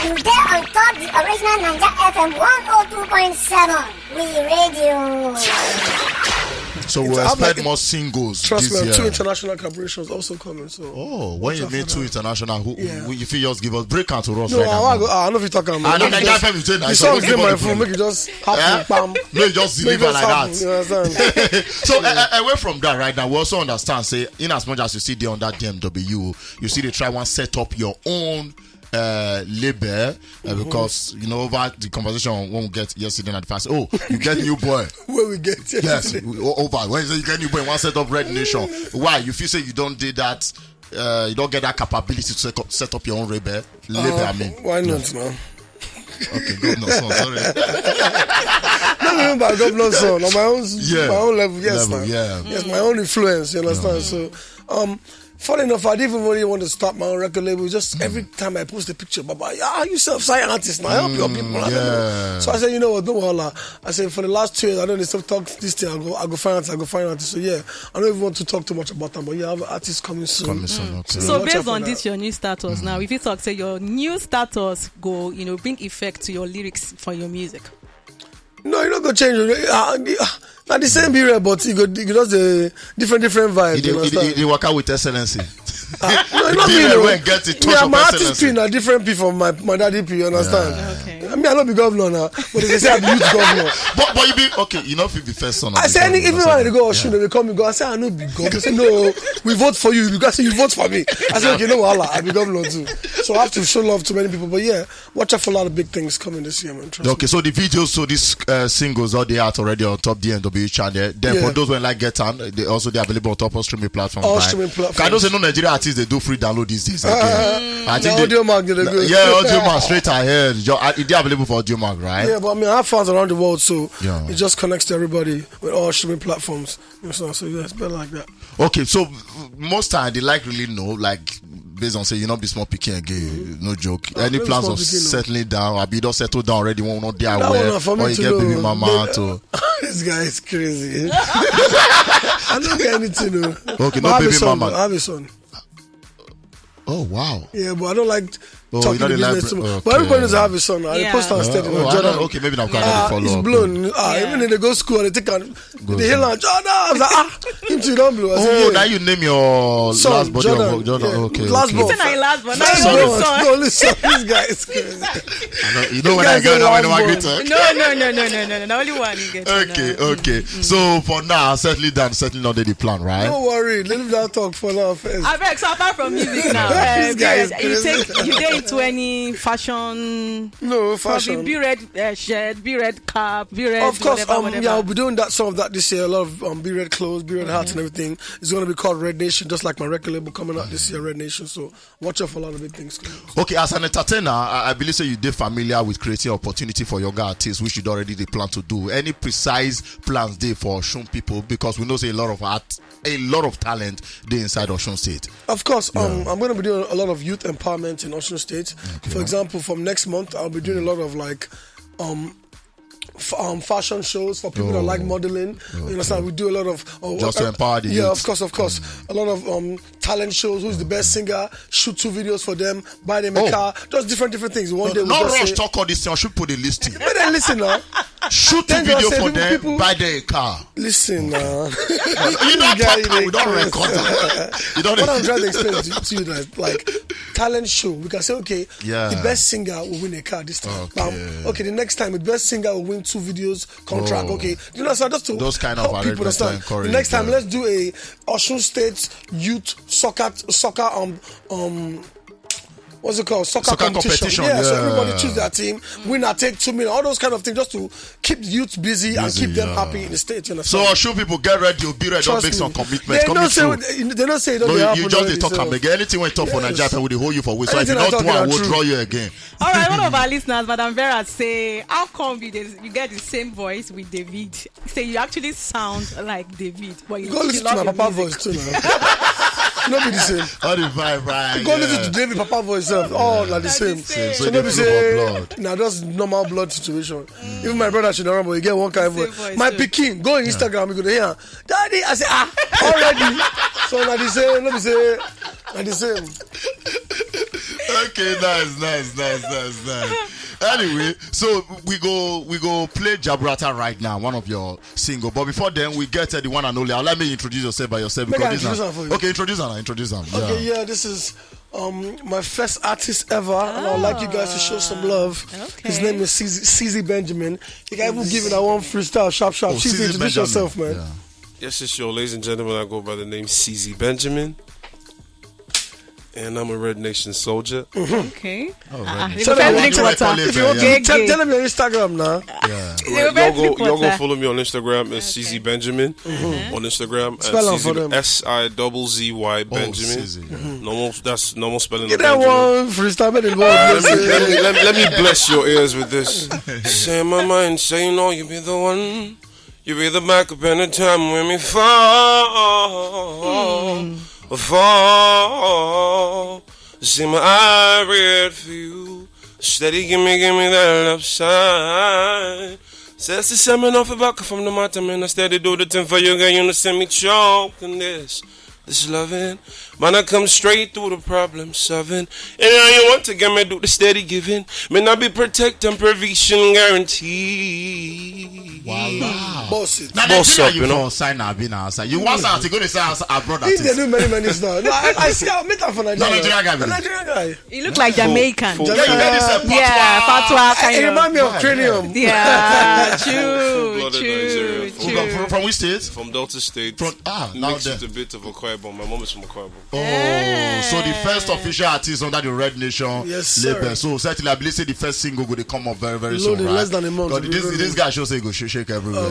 You there on top the original Naija FM 102.7. We radio. So we'll expect more singles. Trust this me, year. 2 international collaborations also coming. So. When you mean 2 international, who if you just give us break out to us No, right now. I know if you talk about. I know Naija FM is saying the songs in my phone, make it just happen. Bam. No, you just deliver like that. You understand? So away from that right now, we also understand, say, in as much as you see they on that DMW, you see they try one set up your own label because over the conversation when we get yesterday at the past. Oh, you get new boy. Where we get yes, over when you get new boy, one set up Red Nation. Why? You feel say you don't do that? You don't get that capability to set up your own label. I mean, why not, man? Okay, Governor Son, sorry. Not even by Governor Son, on my own level, yes, level, man. yeah. Yes, my own influence, you understand? So, funny enough, I didn't even really want to start my own record label. Just every time I post a picture, Baba, you self-sign artist now, help your people. I don't know. So I said, you know what, no wahala. I said, for the last 2 years, I don't need to talk this thing. I go find artists. So yeah, I don't even want to talk too much about them, but yeah, I have artists coming soon. Okay. So based on this, your new status now, if you talk, say your new status go, bring effect to your lyrics for your music. No, you're not gonna change. Not the same period, but you just a different vibe. You work out with excellency. No, not me. Get it. My artist P na different P from my daddy P. You understand? Okay. I mean, I don't be governor now, but they say I be youth governor. But you be okay. You know, if you be first son. I say even when they go Oshun, they call me go. I say I know be governor. They say no, we vote for you. You guys say you vote for me. I say okay, no wahala, I be governor too. So I have to show love to many people. But yeah, watch out for a lot of big things coming this year, man. Okay, so the videos, so these singles are they out already on top DMW channel. Then for those who like get on, they available on top of streaming platforms. All streaming platforms. I don't say no Nigerian artists they do free download these days. I think Audio Mark did a good. Yeah, Audio Mark straight ahead. They're available for Audio Mark, right? Yeah, but I mean I have fans around the world, so it just connects to everybody with all streaming platforms. So yeah, it's better like that. Okay, so most time they really know, like based on say you not be small picking again, no joke. Any plans of settling down? I be don't settle down already. One not there where or you get baby mama to. This guy is crazy. I don't get anything. Okay, no baby mama. I have a son. Oh wow. Yeah, but I don't like talking you know business too much. But everybody knows I have a son. I post on steady. Jordan. Okay, maybe I'm kind of follow he's up. blown. Even if they go school, they take on they hail on Jordan. I was like, him too don't blow. Now you name your son, last body Jordan. of Jordan. Okay. Last born. Last born. No, listen. This guy is crazy. You know when I get that when I get talk. No. Only one you get. Okay. So for now, settling down the plan, right? Don't worry. Leave that talk for now first. I beg. So apart from music now, this guy is crazy. you get into any fashion? No fashion. Be red shirt, be red cap, be red. Of course, whatever. yeah, I'll be doing some of that this year. A lot of be red clothes, be red hats, and everything. It's going to be called Red Nation, just like my record label coming out this year, Red Nation. So watch out for a lot of big things coming. Okay, as an entertainer, I believe so you did familiar with creating opportunity for younger artists, which you already they plan to do. Any precise plans there for Osun people, because we know say a lot of talent they inside Osun State. Of course, I'm going to be doing a lot of youth empowerment in Osun State. Okay. For example, from next month, I'll be doing a lot of fashion shows for people that like modeling. You understand? We do a lot of just to empower the youth. Of course. A lot of talent shows. Who's the best singer? Shoot 2 videos for them. Buy them a car. Just different things. One day no rush talk all this thing. I should put a listing. But then listen now. Shoot 2 video for them. Buy them a car. Listen now. You don't talk. We don't record. What I'm trying to explain to you is like talent show. We can say the best singer will win a car this time. Okay, the next time the best singer will win 2 videos contract. Okay, you know, so just to those kind of people understand. The next time, let's do a Osun State youth soccer what's it called? Soccer competition. Yeah, so everybody choose their team, winner take 2 million, all those kind of things, just to keep the youth busy and keep them happy in the state. You know. So Osun people get ready, you'll be ready, don't make some commitments. They don't say it doesn't happen. You just they talk and make anything when talk for Naija, we hold you for waste. So if you not do I will draw you again. All right, one of our listeners, Madam Vera, say, how come you get the same voice with David? Say you actually sound like David, but you go listen to my papa voice too now. Not be the same. All the vibe, right? Go listen to David papa voice. All like the same. So maybe say that's normal blood situation. Even my brother should know, but you get one kind of voice. My pikin go on Instagram, you go to hear, Daddy. I say already. So like the same. Let me say like the same. Okay, nice. Anyway, so we go play Jabrata right now, one of your single. But before then, we get the one and only. Let me introduce yourself by yourself. Okay, introduce them. Okay, yeah, this is my first artist ever, and I'd like you guys to show some love. Okay. His name is CZ Benjamin. You can even give it that one freestyle, sharp. She's introduce yourself, man. Yeah. Yes, it's your ladies and gentlemen. I go by the name CZ Benjamin. And I'm a Red Nation soldier. Okay. Tell them if you want to tell them your Instagram now. Y'all go follow me on Instagram. It's CZ Benjamin on Instagram. Spell out for them. SIZZY Benjamin. That's normal spelling. Get that one freestyle. Let me bless your ears with this. Say in my mind, say you know you be the one. You be the backup anytime when me fall. See my eye red for you. Steady, give me that left side. Says the semen off a bucket from the mountain, man. I steady do the thing for you, girl. You know, send me choking this loving. Man, I come straight through the problem solving. And now you want to get me do the steady giving. May not be protect and provision guarantee. Wow. Boss it. Now, Boss up, you know. Sign outside. You want to go to say abroad. He they do many stuff. No, I see. I met her for Nigeria. Nigerian guy. You look like Jamaican. Yeah, patois kind It of. reminds me of Cranium. Yeah, true. From which state? From Delta State. Now Mixed there. with a bit of a Akwa Ibom. My mom is from Akwa Ibom. Oh, so the first official artist under the Red Nation label. So certainly, I believe say the first single will come up very, very soon, right? Less than a month. This guy should say he go shake everywhere.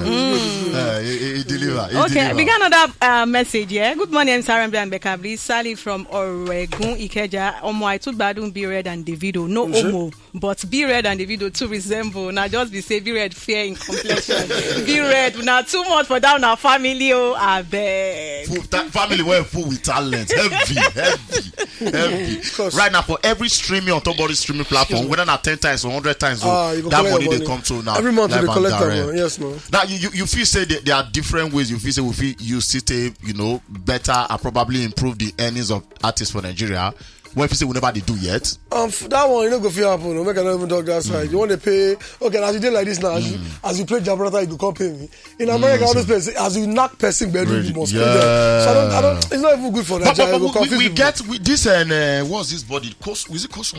He deliver. Okay, we got another message here. Good morning, I'm Sarah and Becca. Sally from Oregon, Ikeja. I took Badun, Be Red and Davido. No Omo, but Be Red and Davido too resemble. Now just be say Be Red fair in complexion. Be Red now too much for down our family. Oh, I beg. Family were full with talent. Heavy. Right now, for every streaming on top of the streaming platform, whether not 10 times or 100 times, that money they come to now. Every month they collect that. Yes, no. Now you feel say there are different ways. You feel say you still better and probably improve the earnings of artists for Nigeria. What if you say we never did do yet? That one you know go feel happen. No make I not even talk that side. You want to pay? Okay, as you did like this now, as you play Jabrata, you can't pay me. In America, all those places, as you knock person gbedu, you must pay them. So I don't. It's not even good for Nigeria. But we get this what's this body? Is it Cost?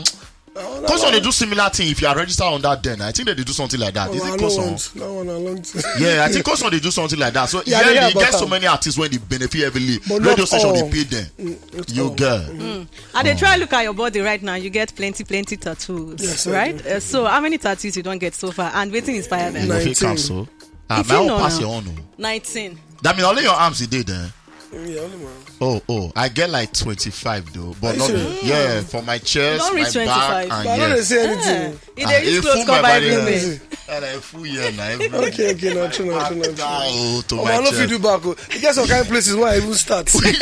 Cost they do similar thing. If you are registered on that, then I think they do something like that. Is it Cost? That one along. Yeah, I think Cost they do something like that. So you get so many artists when they benefit heavily. Radio station they pay them. You get. And they try to look at your body right now. You get plenty tattoos, yes, right? So how many tattoos you don't get so far? And waiting inspire them. 19. So If my you own know pass now. your own. $19. That means only your arms you did then. Yeah, only man. Oh, I get like 25 though, but not for my chest, Don't my reach back, 25. and But I don't say anything. If they use clothes cover everything. And a full year now. Okay, not true. To I my know if you chest. do back. You get some kind of places where I even start. See, as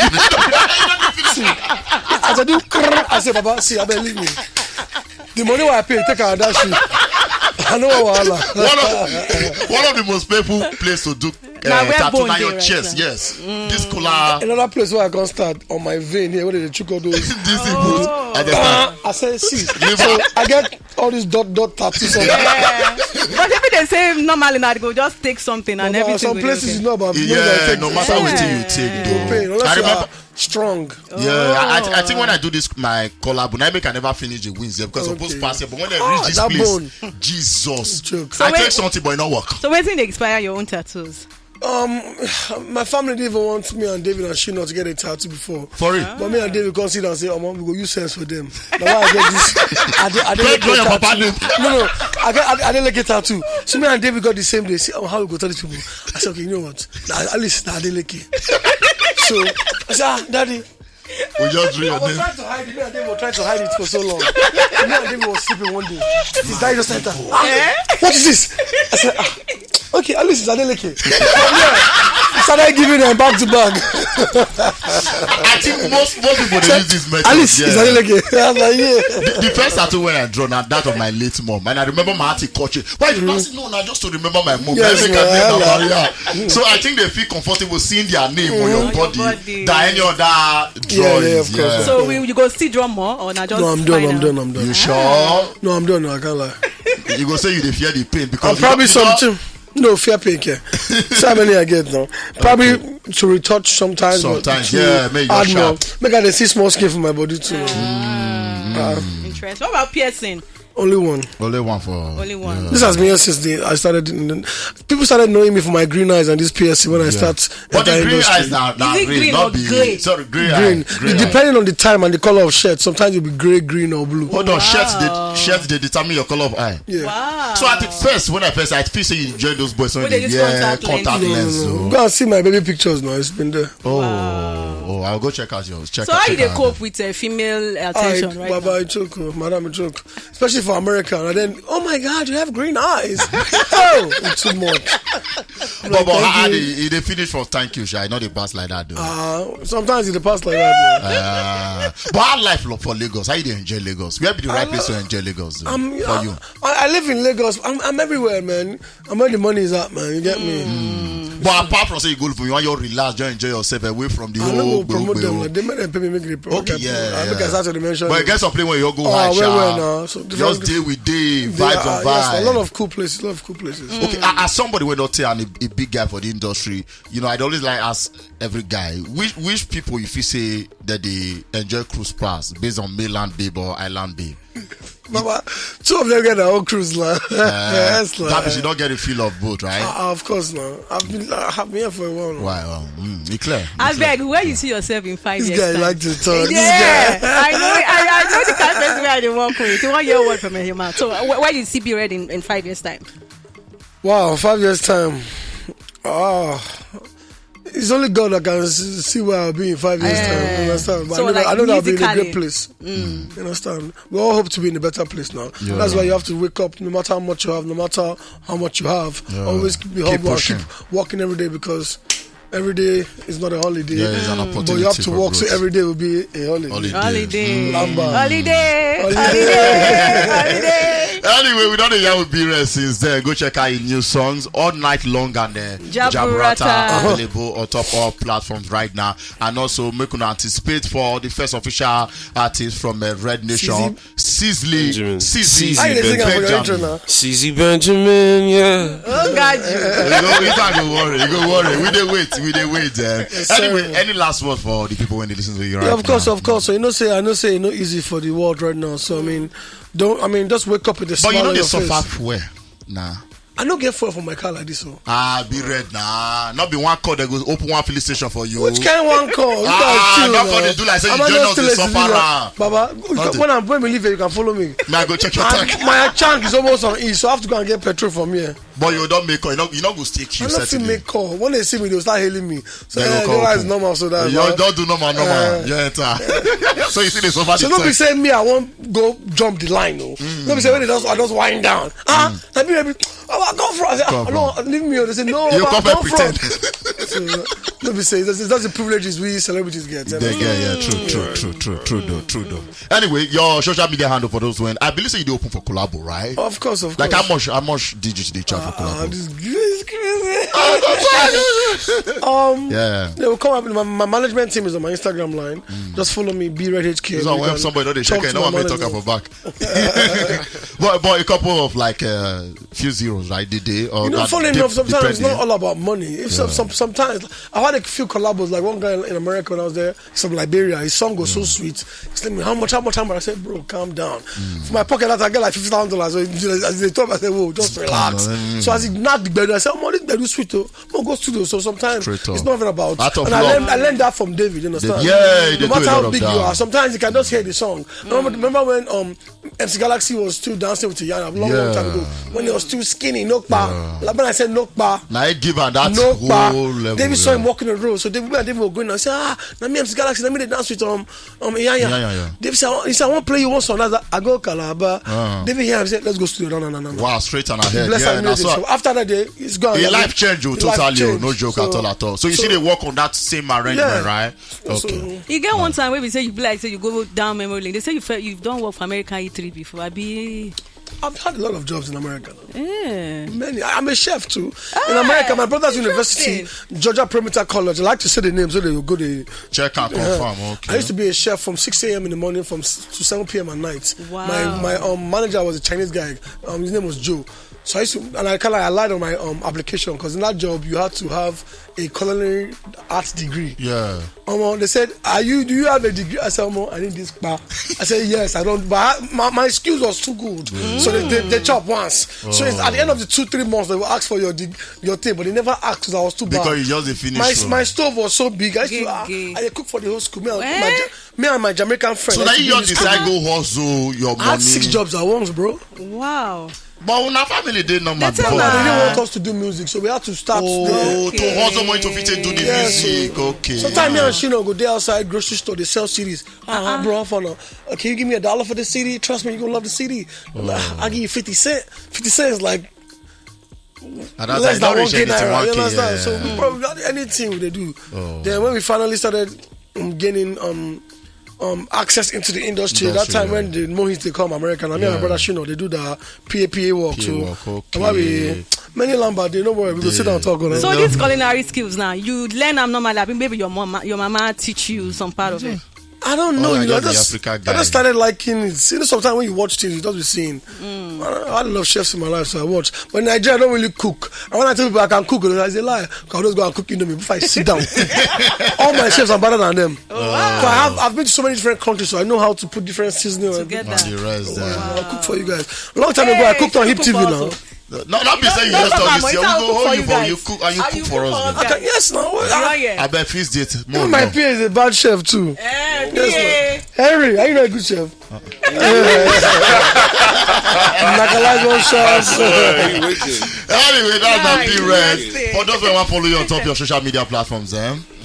I do, I say, Baba, see, I believe me. The money I pay, take out that shit. I know what One of the most painful places to do tattoo on your chest. Right, yes, this color. Another place where I can start on my vein here, where they choke all those. This I say, see, so I get all these dot tattoos on. But if they say normally now, they go just take something and everything. Some places you know about. No matter what you take, though. I remember. Strong. Yeah, I think when I do this my collab, I can never finish the wins because supposed to pass it. But when they reach this place, Jesus, so I take something but it not work. So when they expire your own tattoos? My family didn't even want me and David and Shino to get a tattoo before. For real? But me and David consider and say, oh, mom, we go use sense for them. Now why I get this? I didn't get a tattoo. No, I didn't like a tattoo. So me and David got the same day. Say, how we go tell these people? I said, okay, you know what? At least I didn't like it. So I said, Daddy. We just read your name. Me and David were trying to hide it for so long. Me and David was sleeping one day. His daddy just said, what is this? I said, Okay, at least it's Adeleke. He started giving them back to back. I think most people they use this method. At least it's Adeleke. I was like, yeah. The first tattoo when I draw now that of my late mom, and I remember my auntie coaching. Why you not say no? Now just to remember my mom. Yes, So I think they feel comfortable seeing their name on your body than any other drawings. Yeah, of course. So you go still draw more or not just? No, I'm done. You sure? No, I'm done. No, I can't lie. You go say you dey fear the pain because I'm probably something. No, fear pain care. So many I get now. Probably to retouch sometimes. Sometimes, yeah, make add you more. sharp. Make I see small skin for my body too. Interest. What about piercing? Only one. Only one for. Only one. This has been here since I started. People started knowing me for my green eyes and this PSC when I start. But the green industry. eyes now Is it green not or be grey? sorry, green. Green. Green Depending on the time and the color of shirt, sometimes it'll be grey, green, or blue. Hold on, shirts they determine your color of eye. Yeah. Wow. So at the first, when I feel say you enjoy those boys when When they they use wear contact lens. No. Go and see my baby pictures now. It's been there. Oh, I'll go check out yours. So how you dey cope with female attention right Baba, now? I joke, madam, I joke. Especially for America. And then, oh my God, you have green eyes. Oh, it's too much. But how thank you. they finish for thank you, Shy? Not the pass like that though. Sometimes it pass like that. Man. But how life for Lagos? How you dey enjoy Lagos? Where be the right place to enjoy Lagos though, for you? I live in Lagos. I'm everywhere, man. I'm where the money is at, man. You get me? But apart from say you go for you want your relax, just enjoy yourself away from the I don't whole go promote them. Like, they made them pay me make the promote. Okay, yeah. I think I started to mention. But get some place where you go where high now? So just day with day, vibes on vibes. Yes, a lot of cool places. Okay, as somebody who not tell and a big guy for the industry, you know, I'd always like ask every guy which people if you say that they enjoy cruise pass based on mainland babe or island babe. Mama, two of them get their own cruise line. Yes, that means you don't get a feel of both, right? Of course, now. I've been here for a while now. Wow, you clear. I beg, where you see yourself in 5 years? This guy time? like to talk. Yeah, I know the kind of person where I work with. You want your word from your mouth. So where you see be ready in 5 years time? Wow, 5 years time. It's only God that can see where I'll be in 5 years time. You understand? But So I know that I'll be in a musically. great place. You understand? We all hope to be in a better place now. That's why you have to wake up, no matter how much you have, no matter how much you have. Always be humble and keep working every day because every day is not a holiday. Yeah, it's an opportunity. But you have to for work, growth. so every day will be a holiday. Holiday. Lamba. Holiday. Anyway, we don't know with B-Red since then. Go check out his new songs all night long and Jaburata. available on top all platforms right now. And also make you anticipate for the first official artist from Red Nation, Sizzly. How you sing for your intro now? CZ Benjamin, yeah. Oh God, You can't go worry. We dey wait. Anyway, any last word for the people when they listen to you right Yeah, now? of course. So I know say it's not easy for the world right now. So just wake up with a But smile you know on they your face. suffer where? Nah. I don't get fuel from my car like this. So. Be red nah. Not be one call that goes open one filling station for you. Which kind of one call? Not for they do like say you join us the suffer. Baba, when we leave here, you can follow me. May I go check your tank? My tank is almost on E, so I have to go and get petrol from here. But you don't make call. You not go stay queue. I don't feel make call. When they see me, they'll start hailing me. So They go you call guys open. normal. So that You don't do normal. You enter. So you see the suffer. So don't be saying me I won't go jump the line. No, don't be saying I just wind down. Let me. I come from. I say, no, leave me. They say no. You come and pretend. Don't be saying that's the privileges we celebrities get. True though. Anyway, your social media handle for those when I believe say you dey open for collabo, right? Of course. Like how much digits they charge for collabo? This is crazy. Yeah. They will come up. My management team is on my Instagram line. Just follow me, BRedHK. So when somebody know they check it, no one may talk about back. but a couple of like few zeros, right? Did they? Or funny enough, sometimes it's not all about money. If sometimes I had a few collabos, like one guy in America when I was there, he's from Liberia. His song was so sweet. He's telling me how much. I said, bro, calm down. For my pocket, I get like $50,000. So as they told me, I said, whoa, just relax. So as he knocked the gbedu, I said, oh, this gbedu is sweet. I'm go studio. So sometimes it's not even about. And I learned that from David. You understand? Yeah, no matter how big you are, sometimes you can just hear the song. Remember when MC Galaxy was still dancing with Tiana a long time ago when he was too skinny, nokpa. Like when I said nokpa, now he give her that nokpa. whole level. David saw him walk walking the road. So David were going and say, now me MC Galaxy, let me dance with Iyanya. Yeah. David said, I want to play you one song. I go Calabar. David here said, let's go studio. No. Wow, straight and ahead. Bless Yeah, music. So after that day, it's gone. a life change, totally. No joke at all. So you see they work on that same arrangement, right? Okay. You get one time where we say you be like say you go down memory lane. They say you've done work for American E3 before. I've had a lot of jobs in America. Yeah. Many. I'm a chef too. In America, my brother's university, Georgia Perimeter College. I like to say the name so they will go to check and confirm. Okay. I used to be a chef from 6 a.m. in the morning to 7 p.m. at night. Wow. My manager was a Chinese guy. His name was Joe. So I used to, and I lied on my application because in that job you had to have a culinary arts degree. Yeah. They said, do you have a degree? I said, I need this bar. I said, yes, I don't. But my skills was too good. So they chop once. So it's at the end of the 2-3 months, they will ask for your thing, but they never asked because I was too bad. Because you just finished. My stove was so big. I used to cook for the whole school. Me and my Jamaican friend. So now you just decide go hustle your money. I had 6 jobs at once, bro. Wow. But when our family did not They didn't want us to do music, so we had to start. To hustle money to fit do the music. Okay. Sometimes me and Shino go there outside grocery store. They sell CDs. Bro, can you give me $1 for the CD? Trust me, you gonna love the CD. I give you 50 cents. 50 cents like less than 1K naira. You understand? So bro, we got anything they do. Then when we finally started gaining access into the industry that time when the Mohits they come American, and me and my brother Shino, they do the PA work. Okay. Many Lambert, they don't worry, we go sit down and talk. So these culinary skills now, you learn them normally. I think maybe your mama teach you some part of it. I don't know. I I just started liking it. You know, sometimes when you watch things, you just be seeing. I love chefs in my life, so I watch. But in Nigeria, I don't really cook. And when I tell people I can cook, I say lie. I'll just go and cook Indomie before I sit down. All my chefs are better than them. Wow. I've been to so many different countries, so I know how to put different seasoning together. I'll cook for you guys. A long time ago, I cooked on Hip TV now. Not be saying you just talk this year. We go hold you for you cook and you cook for us. Yes, now. I bet feast date. My PA is a bad chef too. Yes, Henry, are you not a good chef? Anyway, that's the B-Red. For those who want to follow you on top of your social media platforms,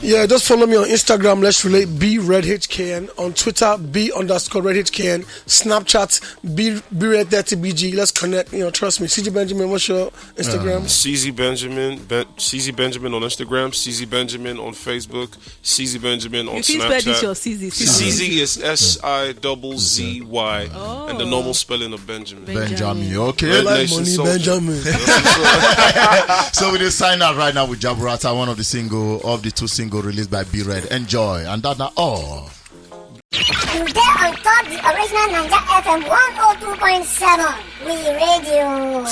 Yeah, just follow me on Instagram, Let's Relate, BRedHKN. On Twitter, B_RedHKN. Snapchat, BRed30BG. Let's connect. Trust me. CZ Benjamin, what's your Instagram? CZ Benjamin. CZ Benjamin on Instagram. CZ Benjamin on Facebook. CZ Benjamin on Snapchat. Your CZ. CZ is SIZZY. And the normal spelling of Benjamin. Benjamin, okay. I like money, Benjamin. So we just sign out right now with Jaburata, one of the two singles released by B-Red. Enjoy. And that's not all. And there on top, the original Naija FM 102.7. We radio.